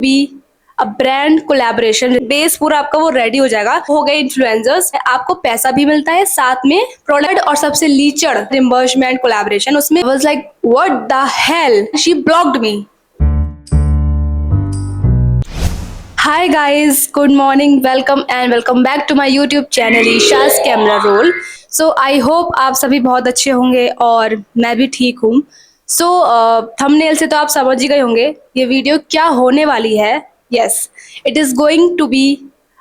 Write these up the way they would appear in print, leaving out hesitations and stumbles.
B a brand collaboration. Base पूरा आपका वो रेडी हो जाएगा, हो गए इन्फ्लुएंसर्स, आपको पैसा भी मिलता है, साथ में प्रोडक्ट और सबसे लीचड़ रिम्बर्समेंट कोलैबोरेशन। उसमें was like what the hell, she blocked me. Hi guys, good morning, welcome back to my YouTube channel Isha's camera roll. So I hope आप सभी बहुत अच्छे होंगे और मैं भी ठीक हूँ। सो थंबनेल से तो आप समझ ही गए होंगे ये वीडियो क्या होने वाली है। Yes, it is going to be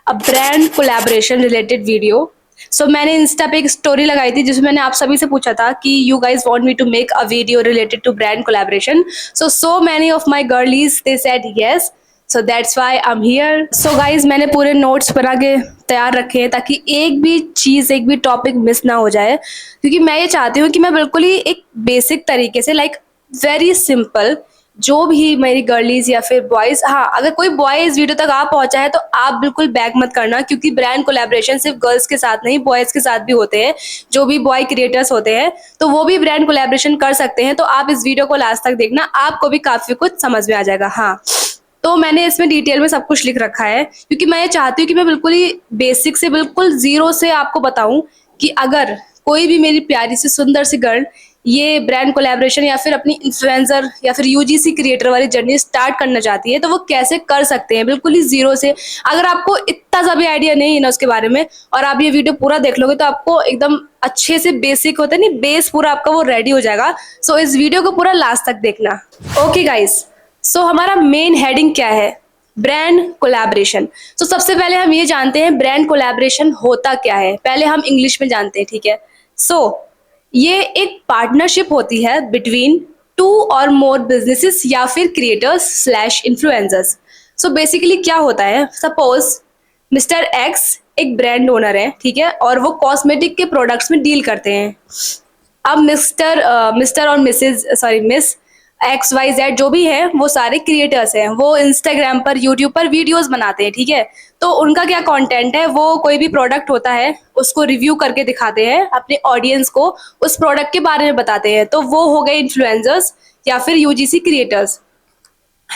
a brand collaboration related video. So मैंने इंस्टा पे एक स्टोरी लगाई थी जिसमें मैंने आप सभी से पूछा था कि you guys want me to make a video related to brand collaboration. So many of my girlies they said yes, so that's why I am here. So guys मैंने पूरे नोट्स बना के तैयार रखे हैं ताकि एक भी चीज़, एक भी टॉपिक मिस ना हो जाए, क्योंकि मैं ये चाहती हूँ कि मैं बिल्कुल ही एक बेसिक तरीके से, लाइक वेरी सिंपल, जो भी मेरी गर्लीज या फिर बॉयज, हाँ अगर कोई बॉय इस वीडियो तक आ पहुंचा है तो आप बिल्कुल बैक मत करना, क्योंकि ब्रांड कोलैबोरेशन सिर्फ गर्ल्स के साथ नहीं, बॉयज के साथ भी होते हैं। जो भी बॉय क्रिएटर्स होते हैं तो वो भी ब्रांड कोलैबोरेशन कर सकते हैं। तो आप इस वीडियो को लास्ट तक देखना, आपको भी काफी कुछ समझ में आ जाएगा। हाँ, तो मैंने इसमें डिटेल में सब कुछ लिख रखा है, क्योंकि मैं ये चाहती हूँ कि मैं बिल्कुल ही बेसिक से, बिल्कुल जीरो से आपको बताऊं कि अगर कोई भी मेरी प्यारी सी सुंदर सी गर्ल ये ब्रांड कोलैबोरेशन या फिर अपनी इन्फ्लुएंसर या फिर यूजीसी क्रिएटर वाली जर्नी स्टार्ट करना चाहती है तो वो कैसे कर सकते हैं बिल्कुल ही जीरो से। अगर आपको इतना सा भी आइडिया नहीं है ना उसके बारे में, और आप ये वीडियो पूरा देख लोगे तो आपको एकदम अच्छे से, बेसिक होता है नहीं, बेस पूरा आपका वो रेडी हो जाएगा। सो इस वीडियो को पूरा लास्ट तक देखना। ओके गाइस, सो हमारा मेन हेडिंग क्या है? Brand collaboration. तो सबसे पहले हम ये जानते हैं ब्रांड कोलैबोरेशन होता क्या है। पहले हम इंग्लिश में जानते हैं, ठीक है। सो ये एक पार्टनरशिप होती है बिटवीन टू और मोर बिजनेसेस या फिर creators slash influencers. So basically क्या होता है, सपोज मिस्टर एक्स एक ब्रांड ओनर है, ठीक है, और वो कॉस्मेटिक के प्रोडक्ट्स में डील करते हैं। अब मिस्टर और मिस XYZ जो भी है वो सारे क्रिएटर्स हैं, वो इंस्टाग्राम पर, यूट्यूब पर वीडियोस बनाते हैं, ठीक है। तो उनका क्या कंटेंट है, वो कोई भी प्रोडक्ट होता है उसको रिव्यू करके दिखाते हैं अपने ऑडियंस को, उस प्रोडक्ट के बारे में बताते हैं। तो वो हो गए इन्फ्लुएंसर्स या फिर यूजीसी क्रिएटर्स।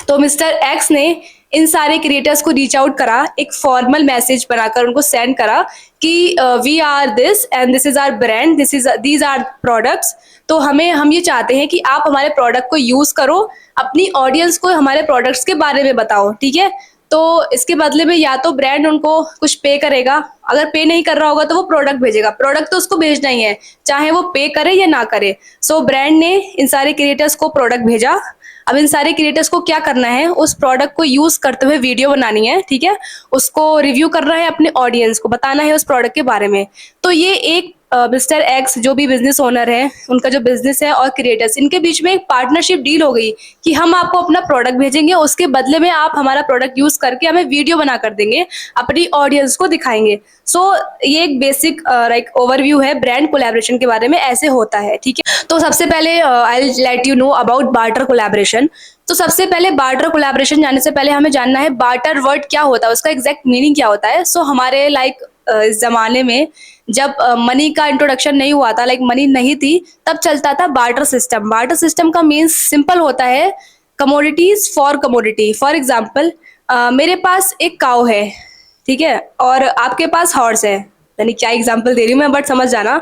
तो मिस्टर एक्स ने इन सारे क्रिएटर्स को रीच आउट करा, एक फॉर्मल मैसेज बनाकर उनको सेंड करा कि we are this and this is our brand, these are products. तो हम ये चाहते हैं कि आप हमारे प्रोडक्ट को यूज करो, अपनी ऑडियंस को हमारे प्रोडक्ट्स के बारे में बताओ, ठीक है। तो इसके बदले में या तो ब्रांड उनको कुछ पे करेगा, अगर पे नहीं कर रहा होगा तो वो प्रोडक्ट भेजेगा। प्रोडक्ट तो उसको भेजना ही है, चाहे वो पे करे या ना करे। सो ब्रांड ने इन सारे क्रिएटर्स को प्रोडक्ट भेजा। अब इन सारे क्रिएटर्स को क्या करना है, उस प्रोडक्ट को यूज करते हुए वीडियो बनानी है, ठीक है, उसको रिव्यू करना है, अपने ऑडियंस को बताना है उस प्रोडक्ट के बारे में। तो ये एक मिस्टर एक्स जो भी बिजनेस ओनर है, उनका जो बिजनेस है और क्रिएटर्स, इनके बीच में एक पार्टनरशिप डील हो गई कि हम आपको अपना प्रोडक्ट भेजेंगे, उसके बदले में आप हमारा प्रोडक्ट यूज करके हमें वीडियो बना कर देंगे, अपनी ऑडियंस को दिखाएंगे। सो ये एक बेसिक लाइक ओवरव्यू है ब्रांड कोलैबोरेशन के बारे में, ऐसे होता है, ठीक है। तो सबसे पहले I will let you know about barter collaboration. तो सबसे पहले बार्टर कोलैबोरेशन जानने से पहले हमें जानना है बार्टर वर्ड क्या होता है, उसका एग्जैक्ट मीनिंग क्या होता है। सो हमारे लाइक इस जमाने में जब मनी का इंट्रोडक्शन नहीं हुआ था, लाइक मनी नहीं थी, तब चलता था बार्टर सिस्टम। बार्टर सिस्टम का मीन्स सिंपल होता है, commodities for commodity. For example, मेरे पास एक काऊ है, ठीक है, और आपके पास हॉर्स है, यानी क्या एग्जांपल दे रही हूँ मैं, बट समझ जाना।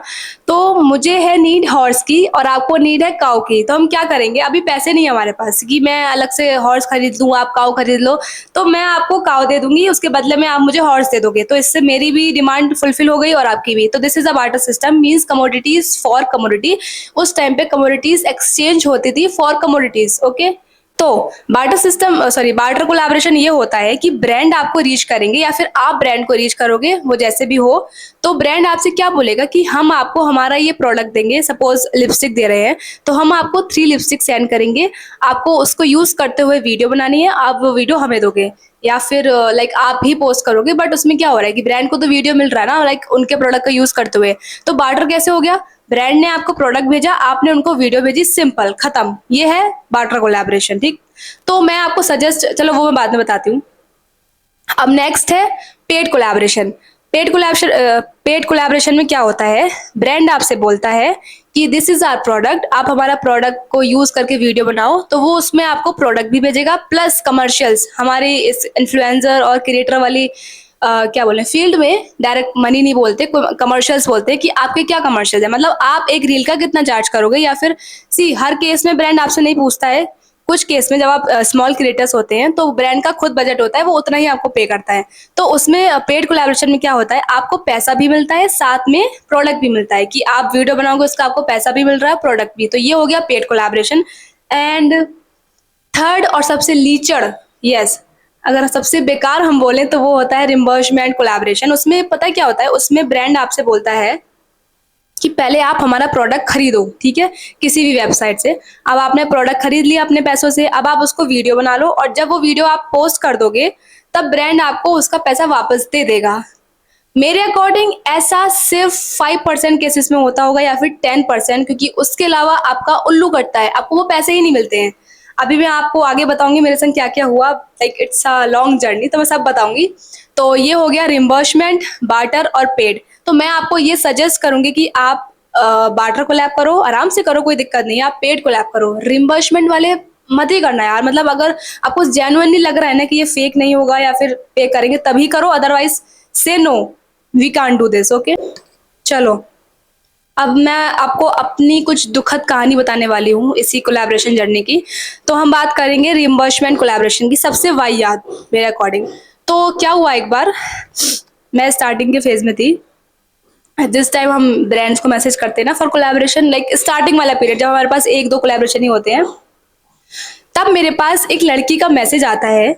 तो मुझे है नीड हॉर्स की और आपको नीड है काऊ की। तो हम क्या करेंगे, अभी पैसे नहीं है हमारे पास कि मैं अलग से हॉर्स खरीद लूँ, आप काऊ खरीद लो। तो मैं आपको काऊ दे दूंगी, उसके बदले में आप मुझे हॉर्स दे दोगे, तो इससे मेरी भी डिमांड फुलफिल हो गई और आपकी भी। तो this is a barter system, means commodities for commodity. उस टाइम पे कमोडिटीज एक्सचेंज होती थी फॉर कमोडिटीज, ओके। तो बार्टर कोलैबोरेशन ये होता है कि ब्रांड आपको रीच करेंगे या फिर आप ब्रांड को रीच करोगे, वो जैसे भी हो। तो ब्रांड आपसे क्या बोलेगा कि हम आपको हमारा ये प्रोडक्ट देंगे, सपोज लिपस्टिक दे रहे हैं तो हम आपको 3 लिपस्टिक सेंड करेंगे, आपको उसको यूज करते हुए वीडियो बनानी है, आप वो वीडियो हमें दोगे या फिर लाइक आप ही पोस्ट करोगे। बट उसमें क्या हो रहा है कि ब्रांड को तो वीडियो मिल रहा है ना, लाइक उनके प्रोडक्ट का यूज करते हुए। तो बार्टर कैसे हो गया, ब्रांड ने आपको प्रोडक्ट भेजा, आपने उनको वीडियो भेजी, सिंपल, खत्म। ये है बार्टर कोलैबोरेशन, ठीक। तो मैं आपको सजेस्ट, चलो वो मैं बाद में बताती हूँ। अब नेक्स्ट है पेड कोलैबोरेशन। पेड कोलैबोरेशन में क्या होता है, ब्रांड आपसे बोलता है कि दिस इज आवर प्रोडक्ट, आप हमारा प्रोडक्ट को यूज करके वीडियो बनाओ, तो वो उसमें आपको प्रोडक्ट भी भेजेगा प्लस कमर्शियल्स। हमारे इस इन्फ्लुएंसर और क्रिएटर वाली क्या बोले फील्ड में डायरेक्ट मनी नहीं बोलते, कमर्शियल्स बोलते हैं कि आपके क्या कमर्शियल है, मतलब आप एक रील का कितना चार्ज करोगे। या फिर सी हर केस में ब्रांड आपसे नहीं पूछता है, कुछ केस में जब आप स्मॉल क्रिएटर्स होते हैं तो ब्रांड का खुद बजट होता है, वो उतना ही आपको पे करता है। तो उसमें पेड कोलैबोरेशन में क्या होता है, आपको पैसा भी मिलता है, साथ में प्रोडक्ट भी मिलता है, कि आप वीडियो बनाओगे उसका आपको पैसा भी मिल रहा है, प्रोडक्ट भी। तो ये हो गया पेड कोलैबोरेशन। एंड थर्ड और सबसे लीचड़, यस, अगर सबसे बेकार हम बोलें तो वो होता है रिम्बर्समेंट कोलैबोरेशन। उसमें पता है क्या होता है, उसमें ब्रांड आपसे बोलता है कि पहले आप हमारा प्रोडक्ट खरीदो, ठीक है, किसी भी वेबसाइट से। अब आपने प्रोडक्ट खरीद लिया अपने पैसों से, अब आप उसको वीडियो बना लो, और जब वो वीडियो आप पोस्ट कर दोगे तब ब्रांड आपको उसका पैसा वापस दे देगा। मेरे अकॉर्डिंग ऐसा सिर्फ 5% केसेस में होता होगा, या फिर 10%, क्योंकि उसके अलावा आपका उल्लू कटता है, आपको वो पैसे ही नहीं मिलते हैं। अभी मैं आपको आगे बताऊंगी मेरे संग क्या क्या हुआ, like it's a long journey, तो मैं सब बताऊंगी। तो ये हो गया रिम्बर्समेंट, बार्टर और पेड। तो मैं आपको ये सजेस्ट करूंगी कि आप बार्टर कोलैब करो, आराम से करो, कोई दिक्कत नहीं है। आप पेड कोलैब करो, रिम्बर्समेंट वाले मत ही करना यार। मतलब अगर आपको जेन्युइनली लग रहा है ना कि ये फेक नहीं होगा या फिर पे करेंगे तभी करो, अदरवाइज से no, we can't do this, okay. चलो, अब मैं आपको अपनी कुछ दुखद कहानी बताने वाली हूँ इसी कोलैबोरेशन जर्नी की। तो हम बात करेंगे रिम्बर्समेंट कोलैबोरेशन की, सबसे वाहियात मेरे अकॉर्डिंग। तो क्या हुआ, एक बार मैं स्टार्टिंग के फेज में थी, जिस टाइम हम ब्रांड्स को मैसेज करते हैं ना फॉर कोलैबोरेशन, लाइक स्टार्टिंग वाला पीरियड जब हमारे पास एक दो कोलैबोरेशन ही होते हैं, तब मेरे पास एक लड़की का मैसेज आता है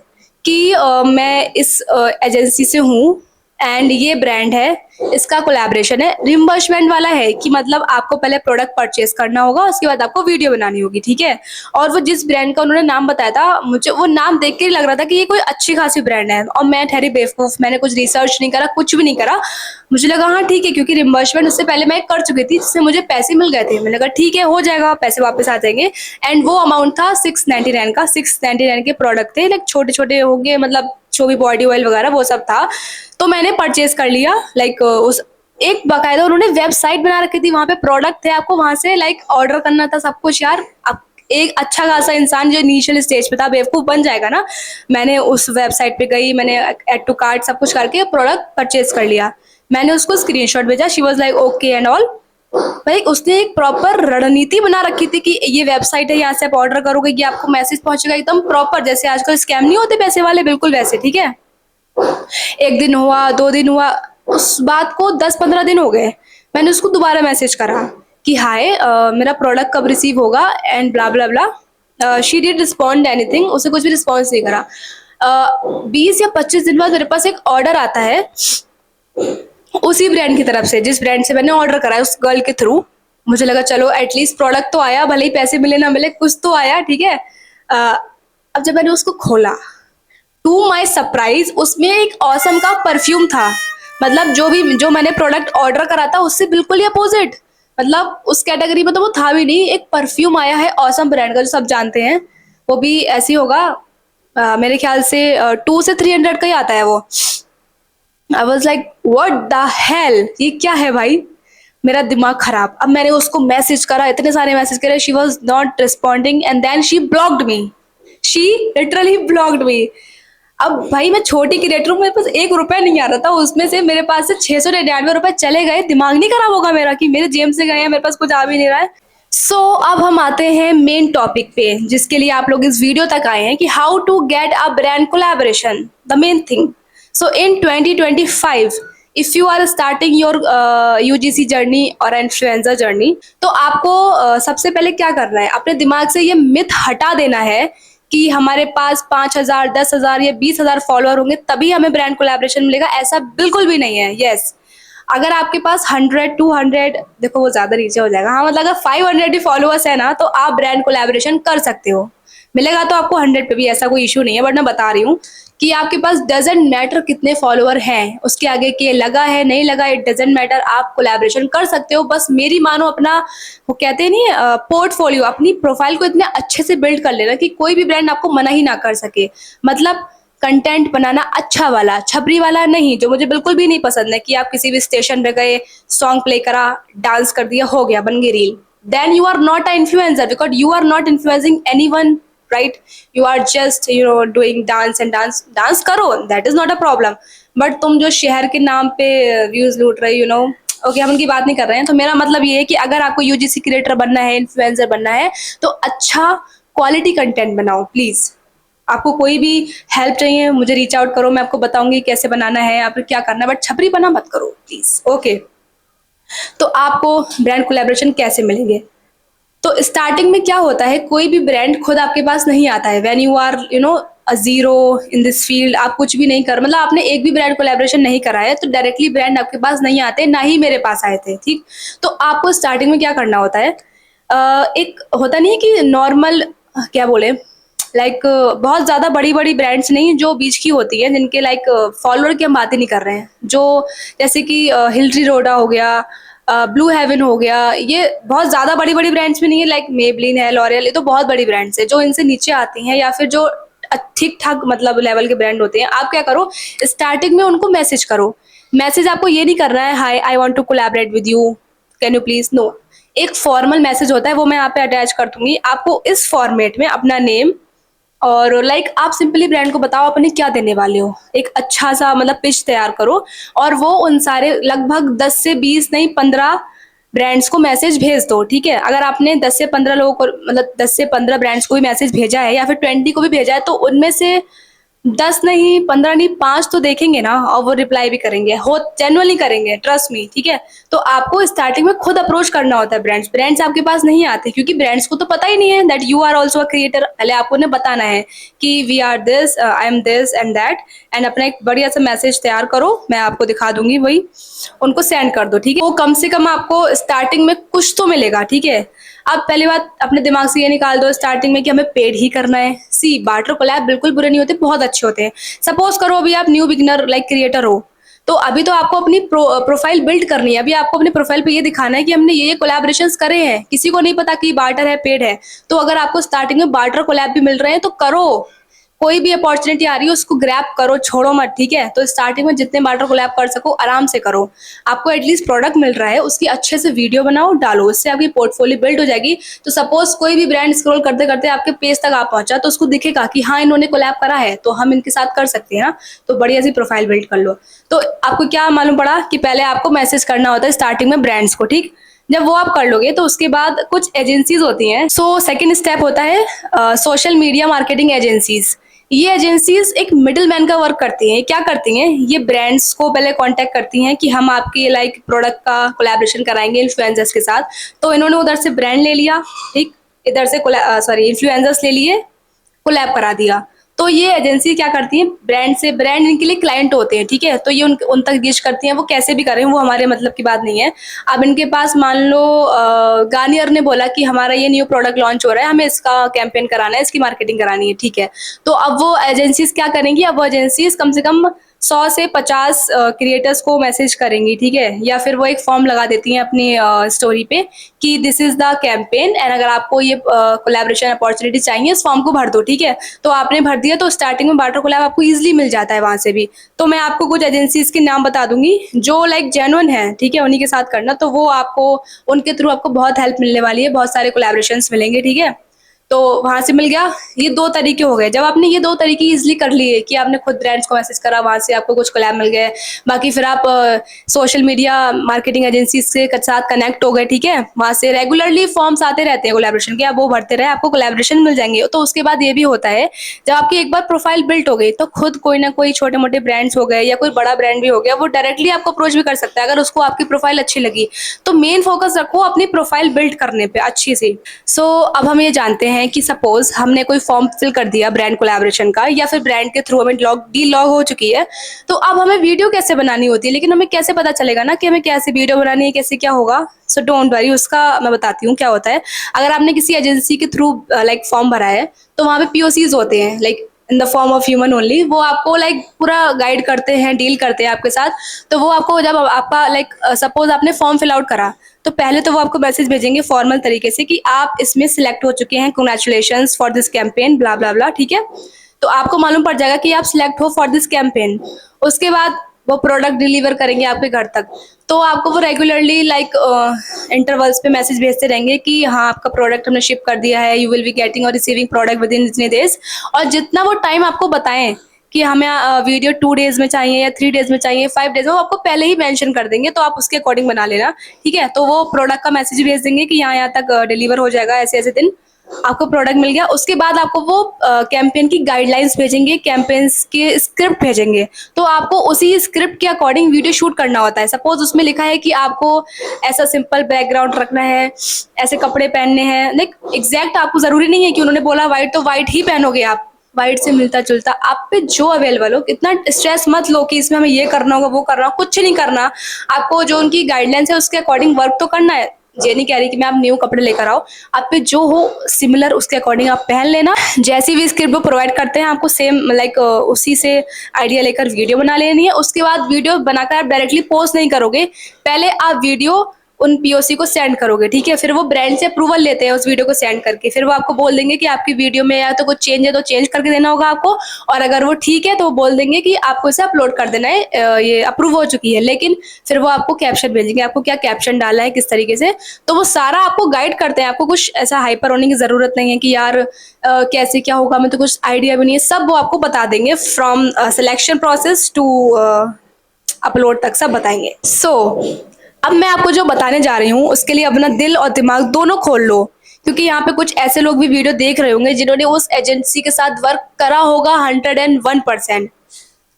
कि मैं इस एजेंसी से हूँ एंड ये ब्रांड है, इसका कोलैबोरेशन है, रिम्बर्समेंट वाला है, कि मतलब आपको पहले प्रोडक्ट परचेज करना होगा, उसके बाद आपको वीडियो बनानी होगी, ठीक है। और वो जिस ब्रांड का उन्होंने नाम बताया था, मुझे वो नाम देख के ही लग रहा था कि ये कोई अच्छी खासी ब्रांड है, और मैं ठहरी बेवकूफ़, मैंने कुछ रिसर्च नहीं करा, कुछ भी नहीं करा। मुझे लगा हाँ ठीक है, क्योंकि रिम्बर्समेंट उससे पहले मैं कर चुकी थी, जिससे मुझे पैसे मिल गए थे। मैंने कहा ठीक है, हो जाएगा, पैसे वापस आ जाएंगे। एंड वो अमाउंट था 699 का, 699 के प्रोडक्ट थे, लाइक छोटे छोटे होंगे, मतलब जो भी बॉडी ऑयल वगैरह वो सब था। तो मैंने परचेज कर लिया, लाइक उस एक बाकायदा उन्होंने वेबसाइट बना रखी थी, वहां पे प्रोडक्ट थे, आपको वहां से लाइक ऑर्डर करना था सब कुछ। यार अब एक अच्छा खासा इंसान जो इनिशियल स्टेज पे था, बेवकूफ बन जाएगा ना। मैंने उस वेबसाइट पे गई, मैंने एड टू कार्ट सब कुछ करके प्रोडक्ट परचेज कर लिया। मैंने उसको स्क्रीनशॉट भेजा, she was like okay and all. भाई उसने एक प्रॉपर रणनीति बना रखी थी कि ये वेबसाइट है, यहाँ से आप ऑर्डर करोगे, ये आपको मैसेज पहुंचेगा एकदम प्रॉपर, जैसे आजकल स्कैम नहीं होते पैसे वाले, बिल्कुल वैसे, ठीक है। एक दिन हुआ, 2 दिन हुआ, उस बात को 10-15 दिन हो गए। मैंने उसको दोबारा मैसेज करा कि हाय मेरा प्रोडक्ट कब रिसीव होगा and blah blah blah. She did respond anything, उसे कुछ भी रिस्पॉन्स नहीं करा। 20 या 25 दिन बाद मेरे पास एक ऑर्डर आता है उसी ब्रांड की तरफ से, जिस ब्रांड से मैंने ऑर्डर करा है, उस गर्ल के थ्रू। मुझे लगा चलो एटलीस्ट प्रोडक्ट तो आया, भले ही पैसे मिले ना मिले, कुछ तो आया, ठीक है। अब जब मैंने उसको खोला, टू माई सरप्राइज उसमें एक ऑसम का परफ्यूम था। मतलब जो मैंने प्रोडक्ट ऑर्डर करा था उससे बिल्कुल ही अपोजिट, मतलब उस कैटेगरी में तो वो था भी नहीं। एक परफ्यूम आया है ऑसम ब्रांड का, जो सब जानते हैं, वो भी ऐसी होगा मेरे ख्याल से 200 से 300 का ही आता है वो। I was like what the hell, ये क्या है भाई, मेरा दिमाग खराब। अब मैंने उसको मैसेज करा, इतने सारे मैसेज करे, she was not responding and then she blocked me, she literally blocked me. अब भाई मैं छोटी क्रिएटर हूँ, मेरे पास 1 रुपया नहीं आ रहा था, उसमें से मेरे पास से 699 रुपए चले गए। दिमाग नहीं खराब होगा मेरा कि मेरे जेब से गए हैं, मेरे पास कुछ आ भी नहीं रहा है। सो अब हम आते हैं मेन टॉपिक पे, जिसके लिए आप लोग इस वीडियो तक आए हैं, कि how to get a brand collaboration, the main thing. So in 2025 if you are starting your UGC journey और इन्फ्लुएंसर जर्नी, तो आपको सबसे पहले क्या करना है, अपने दिमाग से ये मिथ हटा देना है कि हमारे पास 5,000, 10,000 या 20,000 फॉलोअर होंगे तभी हमें ब्रांड कोलैबोरेशन मिलेगा। ऐसा बिल्कुल भी नहीं है। यस, अगर आपके पास 100, 200, देखो वो ज्यादा नीचे हो जाएगा, हाँ, मतलब अगर 500 भी फॉलोअर्स है ना, तो आप ब्रांड कोलैबोरेशन कर सकते हो। मिलेगा तो आपको 100 पे भी, ऐसा कोई इशू नहीं है। बट मैं बता रही हूँ कि आपके पास डजेंट मैटर कितने फॉलोअर हैं, उसके आगे के लगा है नहीं लगा, इट डजेंट मैटर, आप कोलैबोरेशन कर सकते हो। बस मेरी मानो, अपना वो कहते हैं नहीं पोर्टफोलियो, अपनी प्रोफाइल को इतने अच्छे से बिल्ड कर लेना कि कोई भी ब्रांड आपको मना ही ना कर सके। मतलब कंटेंट बनाना अच्छा वाला, छपरी वाला नहीं, जो मुझे बिल्कुल भी नहीं पसंद है कि आप किसी भी स्टेशन पे गए, सॉन्ग प्ले करा, डांस कर दिया, हो गया, बन गई reel. Then you are not a influencer because you are not influencing anyone, right? You are just doing dance and dance करो, that is not a problem. But तुम जो शहर के नाम पे व्यूज लूट रहे, ओके, हम उनकी बात नहीं कर रहे हैं। तो मेरा मतलब ये है कि अगर आपको यूजीसी क्रिएटर बनना है, इन्फ्लुएंसर बनना है, तो अच्छा क्वालिटी कंटेंट बनाओ प्लीज। आपको कोई भी हेल्प चाहिए, मुझे रीच आउट करो, मैं आपको बताऊंगी कैसे बनाना है, आप क्या करना है, बट छपरी बना मत करो प्लीज, ओके? तो आपको ब्रांड कोलैबोरेशन कैसे मिलेंगे? तो स्टार्टिंग में क्या होता है, कोई भी ब्रांड खुद आपके पास नहीं आता है। When you are a zero in this field, आप कुछ भी नहीं कर, मतलब आपने एक भी ब्रांड कोलैबोरेशन नहीं करा है, तो डायरेक्टली ब्रांड आपके पास नहीं आते, ना ही मेरे पास आए थे, ठीक? तो आपको स्टार्टिंग में क्या करना होता है, एक होता नहीं है कि नॉर्मल, क्या बोले, लाइक बहुत ज्यादा बड़ी बड़ी ब्रांड्स नहीं, जो बीच की होती है, जिनके लाइक फॉलोअर की हम बात ही नहीं कर रहे हैं, जो जैसे कि हिलट्री रोडा हो गया, ब्लू हेवन हो गया, ये बहुत ज्यादा बड़ी बड़ी ब्रांड्स भी नहीं है, लाइक मेबलिन है, लॉरियल, ये तो बहुत बड़ी ब्रांड्स है। जो इनसे नीचे आती हैं या फिर जो ठीक ठाक मतलब लेवल के ब्रांड होते हैं, आप क्या करो, स्टार्टिंग में उनको मैसेज करो। मैसेज आपको ये नहीं करना है hi I want to collaborate with you, can you please, no. एक फॉर्मल मैसेज होता है, वो मैं यहाँ पे अटैच कर दूंगी। आपको इस फॉर्मेट में अपना नेम और लाइक आप सिंपली ब्रांड को बताओ अपने क्या देने वाले हो, एक अच्छा सा मतलब पिच तैयार करो, और वो उन सारे लगभग 10 से 20 नहीं 15 ब्रांड्स को मैसेज भेज दो, ठीक है? अगर आपने 10 से 15 लोगों को, मतलब 10 से 15 ब्रांड्स को भी मैसेज भेजा है या फिर 20 को भी भेजा है, तो उनमें से 10 नहीं, 15 नहीं, 5 तो देखेंगे ना, और वो रिप्लाई भी करेंगे, हो जेन्युइनली करेंगे, ट्रस्ट मी, ठीक है? तो आपको स्टार्टिंग में खुद अप्रोच करना होता है ब्रांड्स। ब्रांड्स आपके पास नहीं आते क्योंकि ब्रांड्स को तो पता ही नहीं है that you are also a creator. पहले आपको उन्हें बताना है कि we are this, I am this and that, and अपना एक बढ़िया सा मैसेज तैयार करो, मैं आपको दिखा दूंगी, वही उनको सेंड कर दो, ठीक है? वो कम से कम आपको स्टार्टिंग में कुछ तो मिलेगा, ठीक है? अब पहली बात अपने दिमाग से ये निकाल दो स्टार्टिंग में कि हमें पेड ही करना है। सी बार्टर कोलैब बिल्कुल बुरे नहीं होते, बहुत अच्छे होते हैं। सपोज करो अभी आप न्यू बिगिनर लाइक क्रिएटर हो, तो अभी तो आपको अपनी प्रोफाइल बिल्ड करनी है। अभी आपको अपने प्रोफाइल पे ये दिखाना है कि हमने ये कोलैबोरेशंस करे हैं। किसी को नहीं पता कि बार्टर है, पेड है। तो अगर आपको स्टार्टिंग में बार्टर कोलैब भी मिल रहे हैं तो करो, कोई भी अपॉर्चुनिटी आ रही है उसको ग्रैब करो, छोड़ो मत, ठीक है? तो स्टार्टिंग में जितने बार्टर कोलैब कर सको आराम से करो। आपको एटलीस्ट प्रोडक्ट मिल रहा है, उसकी अच्छे से वीडियो बनाओ, डालो, इससे आपकी पोर्टफोलियो बिल्ड हो जाएगी। तो सपोज कोई भी ब्रांड स्क्रॉल करते करते आपके पेज तक आ पहुंचा, तो उसको दिखेगा कि हाँ इन्होंने कोलैब करा है, तो हम इनके साथ कर सकते हैं ना। तो बढ़िया सी प्रोफाइल बिल्ड कर लो। तो आपको क्या मालूम पड़ा कि पहले आपको मैसेज करना होता है स्टार्टिंग में ब्रांड्स को, ठीक? जब वो आप कर लोगे तो उसके बाद कुछ एजेंसीज होती हैं। सो सेकेंड स्टेप होता है सोशल मीडिया मार्केटिंग एजेंसीज। ये एजेंसीज एक मिडिल मैन का वर्क करती हैं। क्या करती हैं, ये ब्रांड्स को पहले कांटेक्ट करती हैं कि हम आपके लाइक प्रोडक्ट का कोलैबोरेशन कराएंगे इन्फ्लुएंसर्स के साथ। तो इन्होंने उधर से ब्रांड ले लिया, ठीक, इधर से सॉरी इन्फ्लुएंसर्स ले लिए, कोलैब करा दिया। तो ये एजेंसी क्या करती है, ब्रांड से, ब्रांड इनके लिए क्लाइंट होते हैं, ठीक है? तो ये उन तक रीच करती हैं। वो कैसे भी करें, वो हमारे मतलब की बात नहीं है। अब इनके पास मान लो गार्नियर ने बोला कि हमारा ये न्यू प्रोडक्ट लॉन्च हो रहा है, हमें इसका कैंपेन कराना है, इसकी मार्केटिंग करानी है, ठीक है? तो अब वो एजेंसीज क्या करेंगी, अब वो एजेंसीज कम से कम 100 से 50 क्रिएटर्स को मैसेज करेंगी, ठीक है? या फिर वो एक फॉर्म लगा देती हैं अपनी स्टोरी पे कि this is the campaign, and अगर आपको ये कोलैबोरेशन अपॉर्चुनिटी चाहिए, इस फॉर्म को भर दो, ठीक है? तो आपने भर दिया तो स्टार्टिंग में बार्टर कोलैब आपको इजीली मिल जाता है वहां से भी। तो मैं आपको कुछ एजेंसीज के नाम बता दूंगी जो लाइक जेन्युइन है, ठीक है? उन्हीं के साथ करना, तो वो आपको, उनके थ्रू आपको बहुत हेल्प मिलने वाली है, बहुत सारे कोलैबोरेशंस मिलेंगे, ठीक है? तो वहां से मिल गया। ये 2 तरीके हो गए। जब आपने ये 2 तरीके इजिली कर लिए कि आपने खुद ब्रांड्स को मैसेज करा, वहां से आपको कुछ कोलैब मिल गए, बाकी फिर आप सोशल मीडिया मार्केटिंग एजेंसी के साथ कनेक्ट हो गए, ठीक है? वहां से रेगुलरली फॉर्म्स आते रहते हैं कोलैबोरेशन के, आप वो भरते रहे, आपको कोलैबोरेशन मिल जाएंगे। तो उसके बाद ये भी होता है, जब आपकी एक बार प्रोफाइल बिल्ड हो गई तो खुद कोई ना कोई छोटे मोटे ब्रांड्स हो गए या कोई बड़ा ब्रांड भी हो गया, वो डायरेक्टली आपको अप्रोच भी कर सकता है अगर उसको आपकी प्रोफाइल अच्छी लगी। तो मेन फोकस रखो अपनी प्रोफाइल बिल्ड करने पे अच्छी सी। सो अब हम ये जानते हैं कि सपोज हमने कोई फॉर्म फिल कर दिया ब्रांड कोलैबोरेशन का, या फिर ब्रांड के थ्रू हमें डील लॉग हो चुकी है, तो अब हमें वीडियो कैसे बनानी होती है। लेकिन हमें कैसे पता चलेगा ना कि हमें कैसे वीडियो बनानी है, कैसे क्या होगा? सो डोंट वरी, उसका मैं बताती हूँ क्या होता है। अगर आपने किसी एजेंसी के थ्रू लाइक फॉर्म भरा है, तो वहाँ पे पीओसीज होते हैं, like in the form of human only. वो आपको लाइक पूरा गाइड करते हैं, डील करते हैं आपके साथ। तो वो आपको जब आपका लाइक सपोज आपने फॉर्म फिल आउट करा, तो पहले तो वो आपको मैसेज भेजेंगे फॉर्मल तरीके से कि आप इसमें सिलेक्ट हो चुके हैं, कंग्रेचुलेशंस फॉर दिस कैंपेन, ब्ला ब्ला ब्ला, ठीक है? तो आपको मालूम पड़ जाएगा कि आप सिलेक्ट हो फॉर दिस कैंपेन। उसके बाद वो प्रोडक्ट डिलीवर करेंगे आपके घर तक। तो आपको वो रेगुलरली लाइक इंटरवल्स पे मैसेज भेजते रहेंगे कि हाँ आपका प्रोडक्ट हमने शिप कर दिया है, यू विल बी गेटिंग और रिसीविंग प्रोडक्ट विद इन इतने डेज। और जितना वो टाइम आपको बताएं कि हमें वीडियो 2 डेज में चाहिए या 3 डेज में चाहिए, 5 डेज में, वो आपको पहले ही मेंशन कर देंगे, तो आप उसके अकॉर्डिंग बना लेना। ठीक है, तो वो प्रोडक्ट का मैसेज भेज देंगे कि यहाँ यहाँ तक डिलीवर हो जाएगा, ऐसे ऐसे दिन आपको प्रोडक्ट मिल गया। उसके बाद आपको वो कैंपेन की गाइडलाइंस भेजेंगे, कैंपेन्स के स्क्रिप्ट भेजेंगे। तो आपको उसी स्क्रिप्ट के अकॉर्डिंग वीडियो शूट करना होता है। सपोज उसमें लिखा है कि आपको ऐसा सिंपल बैकग्राउंड रखना है, ऐसे कपड़े पहनने हैं, लाइक एग्जैक्ट आपको जरूरी नहीं है कि उन्होंने बोला व्हाइट तो व्हाइट ही पहनोगे आप, वाइट से मिलता जुलता आप पे जो अवेलेबल हो। इतना स्ट्रेस मत लो कि इसमें हमें ये करना होगा वो करना होगा, कुछ नहीं करना। आपको जो उनकी गाइडलाइंस है उसके अकॉर्डिंग वर्क तो करना है। ये नहीं कह रही कि मैं आप न्यू कपड़े लेकर आओ, आप पे जो हो सिमिलर उसके अकॉर्डिंग आप पहन लेना। जैसी भी स्क्रिप्ट वो प्रोवाइड करते हैं आपको सेम लाइक उसी से आइडिया लेकर वीडियो बना लेनी है। उसके बाद वीडियो बनाकर आप डायरेक्टली पोस्ट नहीं करोगे, पहले आप वीडियो उन पीओसी को सेंड करोगे। ठीक है, फिर वो ब्रांड से अप्रूवल लेते हैं उस वीडियो को सेंड करके, फिर वो आपको बोल देंगे कि आपकी वीडियो में या तो कुछ चेंज है तो चेंज करके देना होगा आपको, और अगर वो ठीक है तो वो बोल देंगे कि आपको इसे अपलोड कर देना है, ये अप्रूव हो चुकी है। लेकिन फिर वो आपको कैप्शन भेजेंगे, आपको क्या कैप्शन डालना है किस तरीके से, तो वो सारा आपको गाइड करते हैं। आपको कुछ ऐसा हाइपर होने की जरूरत नहीं है कि यार कैसे क्या होगा, मैं तो कुछ आइडिया भी नहीं है, सब वो आपको बता देंगे from selection process to upload तक सब बताएंगे। अब मैं आपको जो बताने जा रही हूँ उसके लिए अपना दिल और दिमाग दोनों खोल लो, क्योंकि यहाँ पे कुछ ऐसे लोग भी वीडियो देख रहे होंगे जिन्होंने उस एजेंसी के साथ वर्क करा होगा 101%।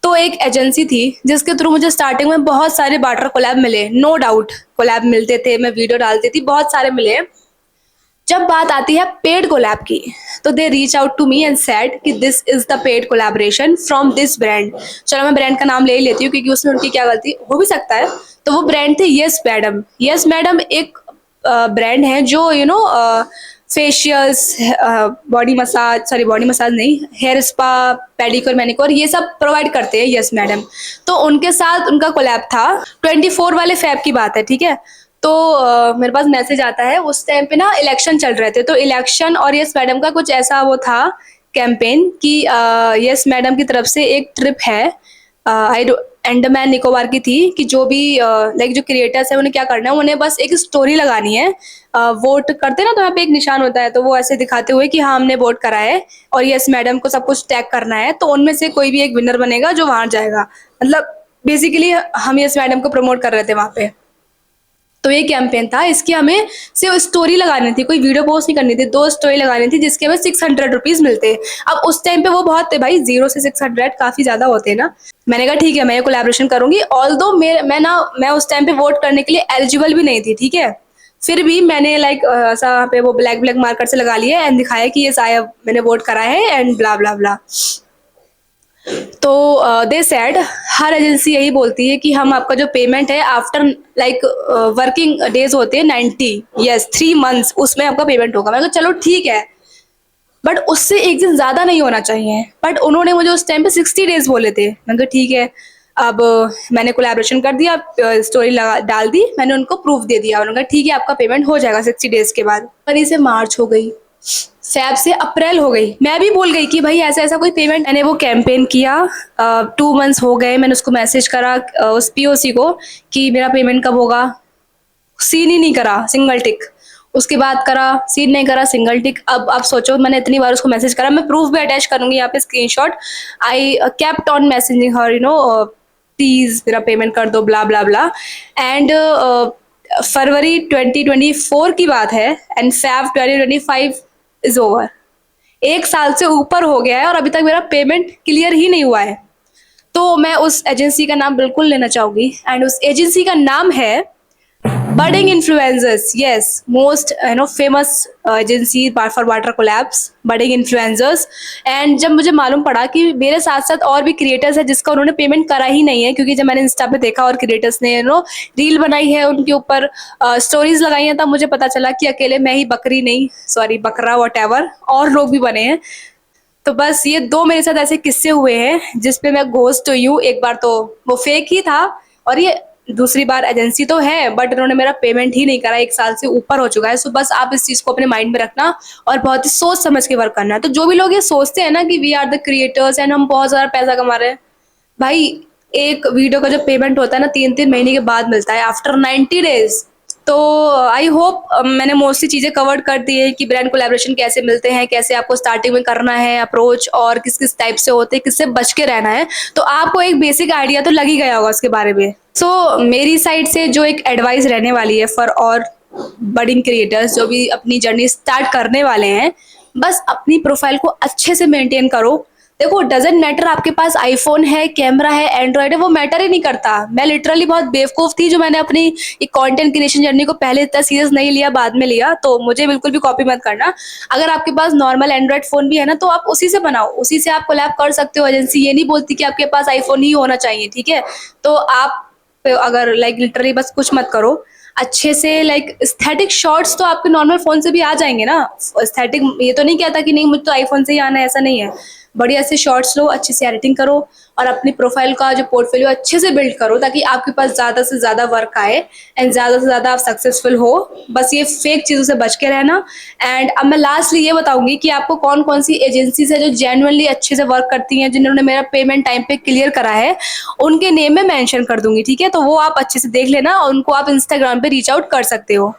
तो एक एजेंसी थी जिसके थ्रू मुझे स्टार्टिंग में बहुत सारे बार्टर कोलैब मिले, नो डाउट कोलैब मिलते थे, मैं वीडियो डालती थी, बहुत सारे मिले। जब बात आती है पेड कोलैब की, तो they reach out to me and said कि this is the paid collaboration from this brand. चलो मैं ब्रांड का नाम ले ही लेती हूँ क्योंकि उसमें उनकी क्या गलती हो भी सकता है। तो वो ब्रांड थे यस मैडम। यस मैडम एक ब्रांड है जो you know facials, body massage, sorry body massage नहीं, हेयर स्पा, पेडिक्योर, मैनिक्योर, ये सब प्रोवाइड करते हैं यस मैडम। तो उनके साथ उनका कोलैब था, 24 वाले फैब की बात है। ठीक है, तो मेरे पास मैसेज आता है, उस टाइम पे ना इलेक्शन चल रहे थे, तो इलेक्शन और यस मैडम का कुछ ऐसा वो था कैंपेन कि यस मैडम की तरफ से एक ट्रिप है अंडमान निकोबार की थी, कि जो भी लाइक जो क्रिएटर्स है उन्हें क्या करना है, उन्हें बस एक स्टोरी लगानी है। वोट करते ना तो यहाँ पे एक निशान होता है, तो वो ऐसे दिखाते हुए कि हाँ हमने वोट करा है और यस मैडम को सब कुछ टैग करना है, तो उनमें से कोई भी एक विनर बनेगा जो वहां जाएगा। मतलब बेसिकली हम यस मैडम को प्रमोट कर रहे थे वहां पे। तो ये कैंपेन था, इसकी हमें सिर्फ स्टोरी लगानी थी, कोई वीडियो पोस्ट नहीं करनी थी, 2 स्टोरी लगानी थी जिसके हमें 600 रुपीज मिलते। अब उस टाइम पे वो बहुत थे भाई, 0 से 600 काफी ज्यादा होते हैं ना। मैंने कहा ठीक है मैं ये कोलैबोरेशन करूंगी, ऑल्दो मैं उस टाइम पे वोट करने के लिए एलिजिबल भी नहीं थी। ठीक है, फिर भी मैंने लाइक ऐसा पे वो ब्लैक ब्लैक मार्कर से लगा लिया एंड दिखाया कि ये साया मैंने वोट करा है एंड ब्ला ब्ला ब्ला। तो दे सेड हर एजेंसी यही बोलती है कि हम आपका जो पेमेंट है आफ्टर लाइक वर्किंग डेज होते हैं 90, यस 3 मंथ्स, उसमें आपका पेमेंट होगा। मैंने कहा चलो ठीक है, बट उससे एक दिन ज्यादा नहीं होना चाहिए। बट उन्होंने मुझे उस टाइम पे 60 डेज बोले थे। मैंने कहा ठीक है। अब मैंने कोलैबोरेशन कर दिया, स्टोरी लगा डाल दी, मैंने उनको प्रूफ दे दिया, उन्होंने कहा ठीक है आपका पेमेंट हो जाएगा 60 डेज के बाद। फरवरी से मार्च हो गई, फैब से अप्रैल हो गई, मैं भी भूल गई कि भाई ऐसा ऐसा कोई पेमेंट। मैंने वो कैंपेन किया, 2 मंथ्स हो गए, मैंने उसको मैसेज करा उस पीओसी को कि मेरा पेमेंट कब होगा, सीन ही नहीं करा, सिंगल टिक। उसके बाद करा, सीन नहीं करा, सिंगल टिक। अब आप सोचो मैंने इतनी बार उसको मैसेज करा, मैं प्रूफ भी अटैच करूंगी यहाँ पे screenshot. I kept on messaging her, you know please मेरा पेमेंट कर दो, ब्ला ब्ला ब्ला। एंड फरवरी 2024 की बात है एंड फैब 2025 इज ओवर। 1 साल से ऊपर हो गया है और अभी तक मेरा पेमेंट क्लियर ही नहीं हुआ है। तो मैं उस एजेंसी का नाम बिल्कुल लेना चाहूंगी एंड उस एजेंसी का नाम है budding influencers. Yes, most famous agency for water collabs, budding influencers. And जब मुझे मालूम पड़ा कि मेरे साथ साथ और भी क्रिएटर्स है जिसका उन्होंने पेमेंट करा ही नहीं है, क्योंकि जब मैंने इंस्टा पे देखा और क्रिएटर्स ने रील बनाई है, उनके ऊपर स्टोरीज लगाई हैं, तब मुझे पता चला कि अकेले मैं ही बकरी नहीं, सॉरी बकरा वॉटएवर, और लोग भी बने हैं। तो बस ये 2 मेरे साथ ऐसे किस्से हुए हैं जिसपे मैं घोस्ट हुई हूँ। एक बार तो वो फेक ही था और ये दूसरी बार एजेंसी तो है बट उन्होंने मेरा पेमेंट ही नहीं करा, 1 साल से ऊपर हो चुका है। सो बस आप इस चीज़ को अपने माइंड में रखना और बहुत ही सोच समझ के वर्क करना है। तो जो भी लोग ये सोचते हैं ना कि we are the creators and हम बहुत ज़्यादा पैसा कमा रहे हैं, भाई एक वीडियो का जो पेमेंट होता है ना 3-3 महीने के बाद मिलता है, आफ्टर 90 डेज। तो आई होप मैंने मोस्टली चीज़ें कवर कर दी है कि ब्रांड कोलैबोरेशन कैसे मिलते हैं, कैसे आपको स्टार्टिंग में करना है अप्रोच, और किस किस टाइप से होते हैं, किससे बच के रहना है। तो आपको एक बेसिक आइडिया तो लग ही गया होगा उसके बारे में। सो मेरी साइड से जो एक एडवाइस रहने वाली है फॉर और बडिंग क्रिएटर्स जो भी अपनी जर्नी स्टार्ट करने वाले हैं, बस अपनी प्रोफाइल को अच्छे से मेंटेन करो। देखो डजेंट मैटर आपके पास आईफोन है, कैमरा है, एंड्रॉयड है, वो मैटर ही नहीं करता। मैं लिटरली बहुत बेवकूफ थी जो मैंने अपनी एक कंटेंट क्रिएशन जर्नी को पहले इतना सीरियस नहीं लिया, बाद में लिया। तो मुझे बिल्कुल भी कॉपी मत करना। अगर आपके पास नॉर्मल एंड्रॉयड फोन भी है ना तो आप उसी से बनाओ, उसी से आप कोलैब कर सकते हो। एजेंसी ये नहीं बोलती कि आपके पास आईफोन ही होना चाहिए, ठीक है। तो आप अगर लाइक लिटरली बस कुछ मत करो, अच्छे से लाइक एस्थेटिक शॉट्स तो आपके नॉर्मल फोन से भी आ जाएंगे ना। एस्थेटिक ये तो नहीं कहता कि नहीं मुझे तो आईफोन से ही आना है, ऐसा नहीं है। बढ़िया से शॉट्स लो, अच्छे से एडिटिंग करो और अपनी प्रोफाइल का जो पोर्टफोलियो अच्छे से बिल्ड करो ताकि आपके पास ज़्यादा से ज़्यादा वर्क आए एंड ज़्यादा से ज़्यादा आप सक्सेसफुल हो। बस ये फेक चीज़ों से बच के रहना। एंड अब मैं लास्टली ये बताऊंगी कि आपको कौन कौन सी एजेंसीज है जो जेन्युइनली अच्छे से वर्क करती हैं, जिन्होंने मेरा पेमेंट टाइम पे क्लियर करा है, उनके नेम में मेंशन कर दूंगी, ठीक है। तो वो आप अच्छे से देख लेना और उनको आप इंस्टाग्राम पे रीच आउट कर सकते हो।